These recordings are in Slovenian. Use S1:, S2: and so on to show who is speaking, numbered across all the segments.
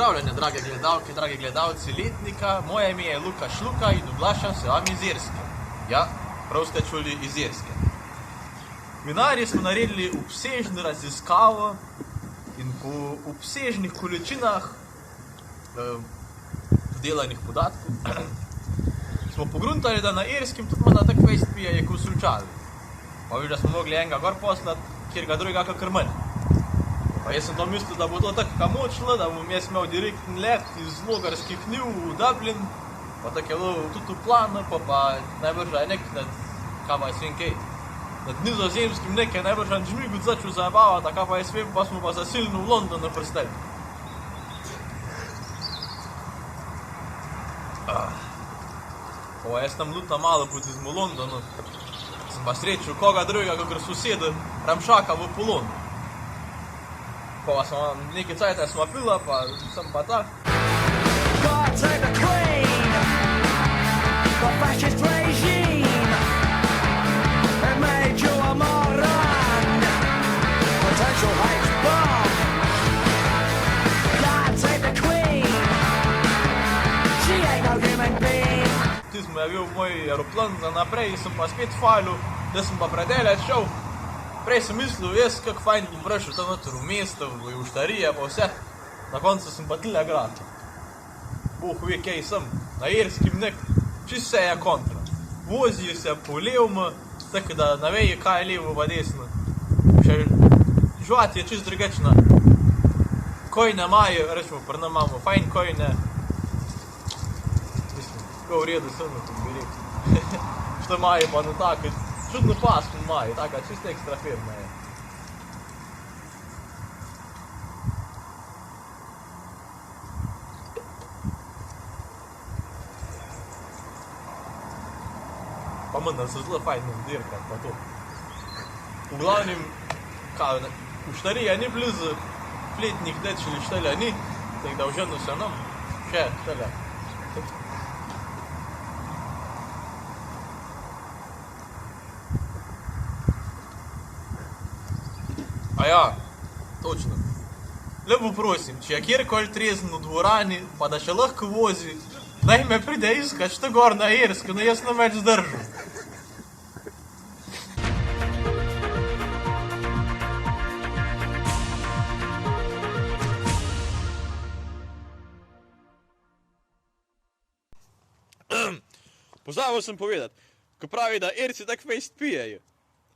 S1: Pozdravljeni, drage gledalke, dragi gledalci Letnika. Moje ime je Luka Šluka in oglašam se vam iz Irske. Ja, prav ste čuli, iz Irske. Vinarji smo naredili obsežno raziskavo in po obsežnih količinah delanih podatkov smo pogruntali, da na Irskem tudi na tak fejst pijejo kot Sulčavi. Pa viš, da smo mogli enega gor poslati, kjer ga drugega kakor manj. Pa jaz sem to mislil, da bo to tako močilo, da bom jaz imel direktni let iz Logarskih njiv v Dublin, pa tako je bilo tudi v planu, pa najbrža je kaj pa je svem kaj. Nad Nizozemskim nekaj najbrža Žmigut začel zabavati, kaj pa je svem, pa smo pa zasilno v Londonu prstali. Pa jaz tam lutam malo poti z Londonu, sem pa srečil koga drugega, kakor soseda Ramšaka v Polonu. Pa smo nekaj cajta smo pila, pa sem pa tak. God save the Queen, the fascist regime, it made you a moron, potential hate bomb. God save the Queen, she ain't no human being. Tismo je bil moj aeroplan za naprej, sem pa spet fajlu, da sem pa predelet šel. Prej sem mislil, jaz kak fajn bom prišel tam noter v mesto, v Štarije pa vse. Na koncu sem pa tile grad. Bog ve, kaj sem. Na Irskem nek, čist vse je kontra. Vozijo se po levmu, tako da ne vejo, kaj je levo pa desno. Še živati je čist drugačna. Kojne imajo, rečemo, pri nam imamo fajn kojne. Mislim, tako v redu sem, kot bi rekel. Što imajo pa na tako. Čudno pasmo imajo, taka čisto ekstra firma je. Pa menda se zelo fajno dirkat, pa to. V glavnem, v Štarije ni blizu fletnih dečili štelja ni, tako da v ženu se nam še štelja. A ja, točno. Lepo prosim, če je kjerkoli trezen v dvorani, pa da še lahko vozi, naj me pride iskat, što gor na Irsko, no jaz ne več zdržam. Pozabil sem povedati, ko pravi, da Irci tak fejst pijejo.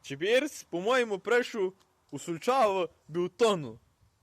S1: Če bi Irc, po mojemu, prišel v Sulčavo, bi utonil.